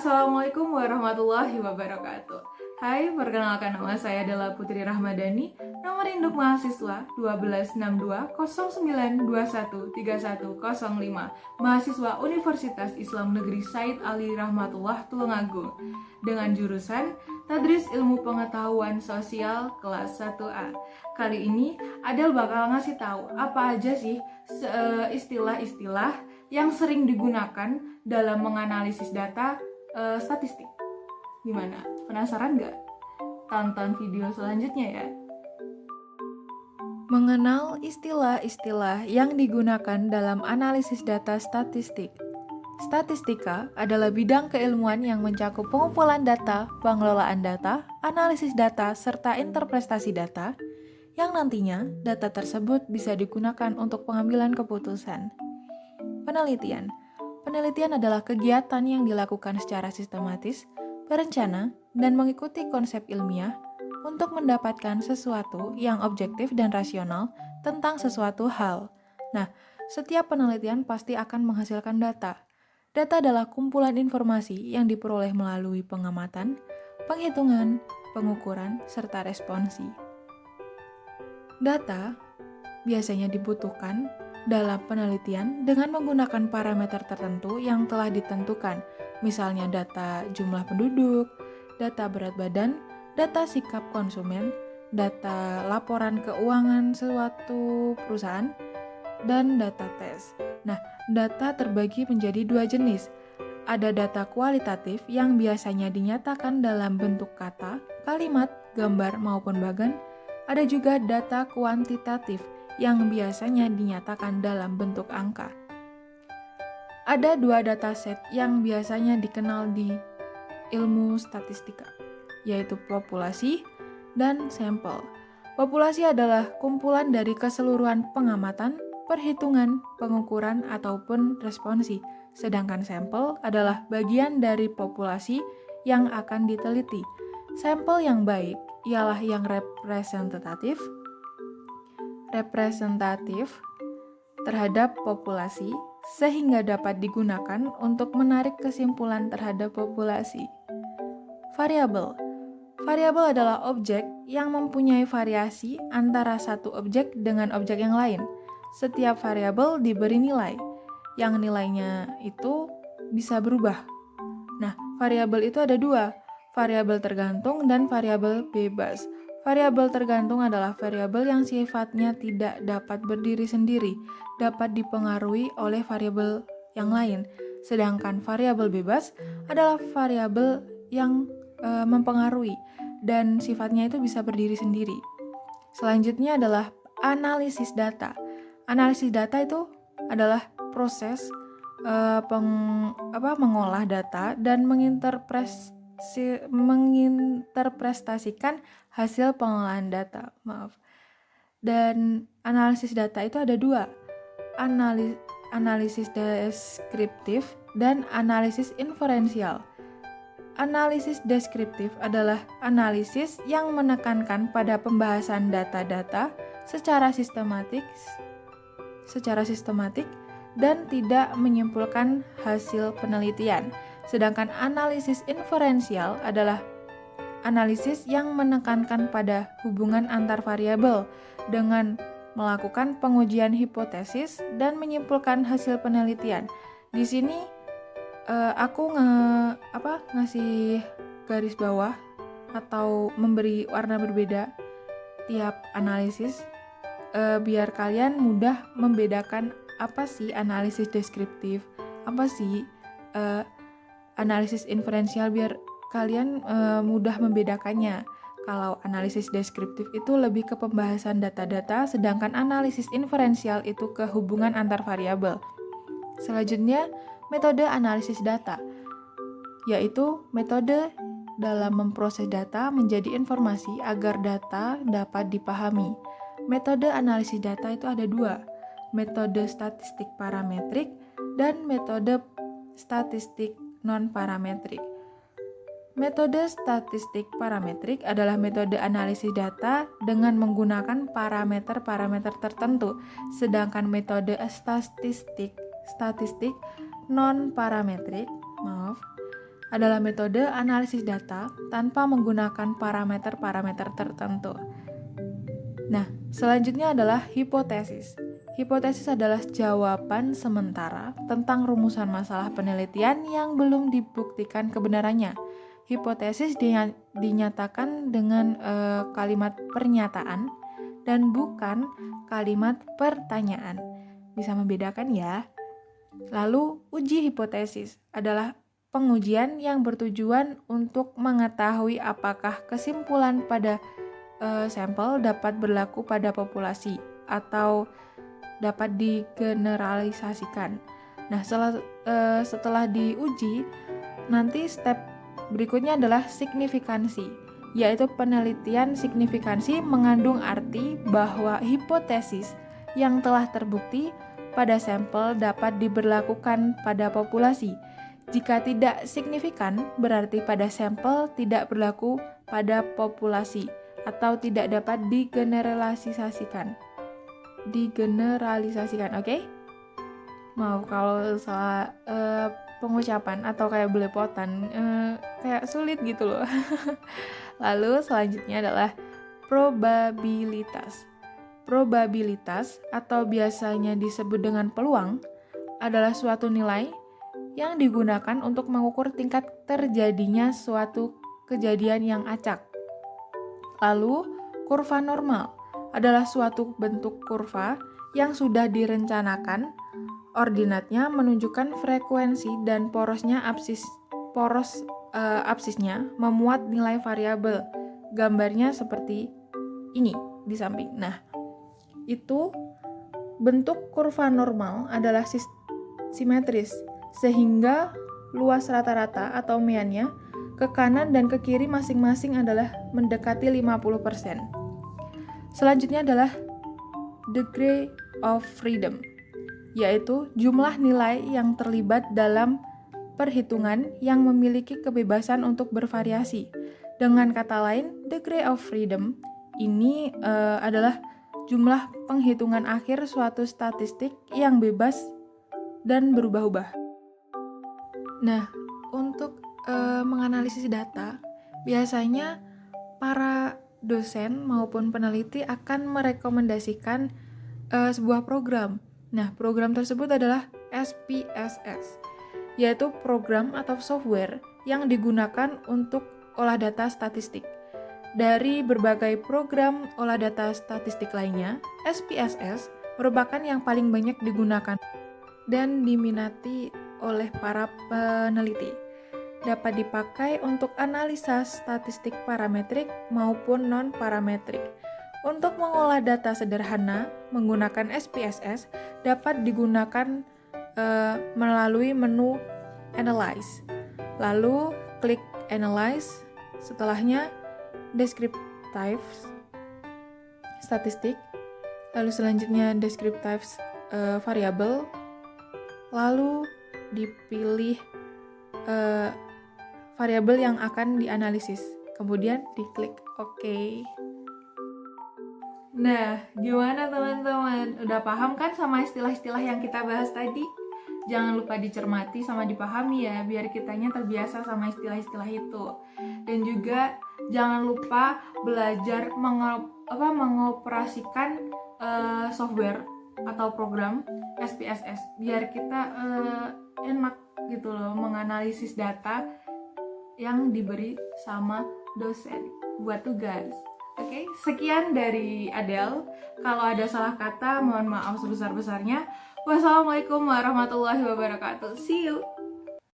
Assalamualaikum warahmatullahi wabarakatuh. Hai, perkenalkan nama saya adalah Putri Rahmadani. Nomor induk mahasiswa 126209213105. Mahasiswa Universitas Islam Negeri Said Ali Rahmatullah Tulungagung. Dengan jurusan Tadris Ilmu Pengetahuan Sosial kelas 1A. Kali ini Adel bakal ngasih tahu apa aja sih istilah-istilah yang sering digunakan dalam menganalisis data statistik. Gimana? Penasaran nggak? Tonton video selanjutnya ya. Mengenal istilah-istilah yang digunakan dalam analisis data statistik. Statistika adalah bidang keilmuan yang mencakup pengumpulan data, pengelolaan data, analisis data, serta interpretasi data, yang nantinya data tersebut bisa digunakan untuk pengambilan keputusan. Penelitian. Penelitian adalah kegiatan yang dilakukan secara sistematis, berencana, dan mengikuti konsep ilmiah untuk mendapatkan sesuatu yang objektif dan rasional tentang sesuatu hal. Nah, setiap penelitian pasti akan menghasilkan data. Data adalah kumpulan informasi yang diperoleh melalui pengamatan, penghitungan, pengukuran, serta responsi. Data biasanya dibutuhkan dalam penelitian dengan menggunakan parameter tertentu yang telah ditentukan, misalnya data jumlah penduduk, data berat badan, data sikap konsumen, data laporan keuangan suatu perusahaan, dan data tes. Nah, data terbagi menjadi dua jenis. Ada data kualitatif yang biasanya dinyatakan dalam bentuk kata, kalimat, gambar, maupun bagan. Ada juga data kuantitatif yang biasanya dinyatakan dalam bentuk angka. Ada dua dataset yang biasanya dikenal di ilmu statistika, yaitu populasi dan sampel. Populasi adalah kumpulan dari keseluruhan pengamatan, perhitungan, pengukuran, ataupun responsi, sedangkan sampel adalah bagian dari populasi yang akan diteliti. Sampel yang baik ialah yang representatif terhadap populasi sehingga dapat digunakan untuk menarik kesimpulan terhadap populasi. Variabel. Variabel adalah objek yang mempunyai variasi antara satu objek dengan objek yang lain. Setiap variabel diberi nilai, yang nilainya itu bisa berubah. Nah, variabel itu ada dua, variabel tergantung dan variabel bebas. Variabel tergantung adalah variabel yang sifatnya tidak dapat berdiri sendiri, dapat dipengaruhi oleh variabel yang lain. Sedangkan variabel bebas adalah variabel yang mempengaruhi dan sifatnya itu bisa berdiri sendiri. Selanjutnya adalah analisis data. Analisis data itu adalah proses mengolah data dan menginterpretasikan hasil pengolahan data. Dan analisis data itu ada dua, analisis deskriptif dan analisis inferensial. Analisis deskriptif adalah analisis yang menekankan pada pembahasan data-data secara sistematik dan tidak menyimpulkan hasil penelitian. Sedangkan analisis inferensial adalah analisis yang menekankan pada hubungan antar variabel dengan melakukan pengujian hipotesis dan menyimpulkan hasil penelitian. Di sini aku ngasih garis bawah atau memberi warna berbeda tiap analisis biar kalian mudah membedakan apa sih analisis deskriptif, apa sih analisis inferensial, biar kalian mudah membedakannya. Kalau analisis deskriptif itu lebih ke pembahasan data-data, sedangkan analisis inferensial itu ke hubungan antar variabel. Selanjutnya, metode analisis data, yaitu metode dalam memproses data menjadi informasi agar data dapat dipahami. Metode analisis data itu ada dua, metode statistik parametrik dan metode statistik non-parametrik. Metode statistik parametrik adalah metode analisis data dengan menggunakan parameter-parameter tertentu, sedangkan metode statistik non-parametrik adalah metode analisis data tanpa menggunakan parameter-parameter tertentu. Nah, selanjutnya adalah hipotesis. Hipotesis adalah jawaban sementara tentang rumusan masalah penelitian yang belum dibuktikan kebenarannya. Hipotesis dinyatakan dengan kalimat pernyataan dan bukan kalimat pertanyaan. Bisa membedakan ya. Lalu, uji hipotesis adalah pengujian yang bertujuan untuk mengetahui apakah kesimpulan pada sampel dapat berlaku pada populasi atau dapat digeneralisasikan. Nah, setelah diuji, nanti step berikutnya adalah signifikansi, yaitu penelitian signifikansi mengandung arti bahwa hipotesis yang telah terbukti pada sampel dapat diberlakukan pada populasi. Jika tidak signifikan, berarti pada sampel tidak berlaku pada populasi atau tidak dapat digeneralisasikan. Oke? Maaf kalau salah pengucapan atau kayak belepotan, kayak sulit gitu loh. Lalu selanjutnya adalah probabilitas. Probabilitas atau biasanya disebut dengan peluang adalah suatu nilai yang digunakan untuk mengukur tingkat terjadinya suatu kejadian yang acak. Lalu, kurva normal adalah suatu bentuk kurva yang sudah direncanakan. Ordinatnya menunjukkan frekuensi dan absisnya memuat nilai variabel. Gambarnya seperti ini di samping. Nah, itu bentuk kurva normal adalah simetris, sehingga luas rata-rata atau meannya ke kanan dan ke kiri masing-masing adalah mendekati 50%. Selanjutnya adalah degree of freedom, yaitu jumlah nilai yang terlibat dalam perhitungan yang memiliki kebebasan untuk bervariasi. Dengan kata lain, degree of freedom ini adalah jumlah penghitungan akhir suatu statistik yang bebas dan berubah-ubah. Nah, untuk menganalisis data, biasanya para dosen maupun peneliti akan merekomendasikan sebuah program. Nah, program tersebut adalah SPSS, yaitu program atau software yang digunakan untuk olah data statistik. Dari berbagai program olah data statistik lainnya, SPSS merupakan yang paling banyak digunakan dan diminati oleh para peneliti. Dapat dipakai untuk analisa statistik parametrik maupun non-parametrik. Untuk mengolah data sederhana menggunakan SPSS dapat digunakan melalui menu Analyze. Lalu klik Analyze, setelahnya Descriptive Statistik, lalu selanjutnya Descriptive Variable, lalu dipilih variabel yang akan dianalisis, kemudian diklik OK. Nah, gimana teman-teman? Udah paham kan sama istilah-istilah yang kita bahas tadi? Jangan lupa dicermati sama dipahami ya, biar kitanya terbiasa sama istilah-istilah itu. Dan juga jangan lupa belajar mengoperasikan software atau program SPSS, biar kita enak gitu loh menganalisis data yang diberi sama dosen buat tugas. Oke, sekian dari Adele. Kalau ada salah kata, mohon maaf sebesar-besarnya. Wassalamualaikum warahmatullahi wabarakatuh. See you.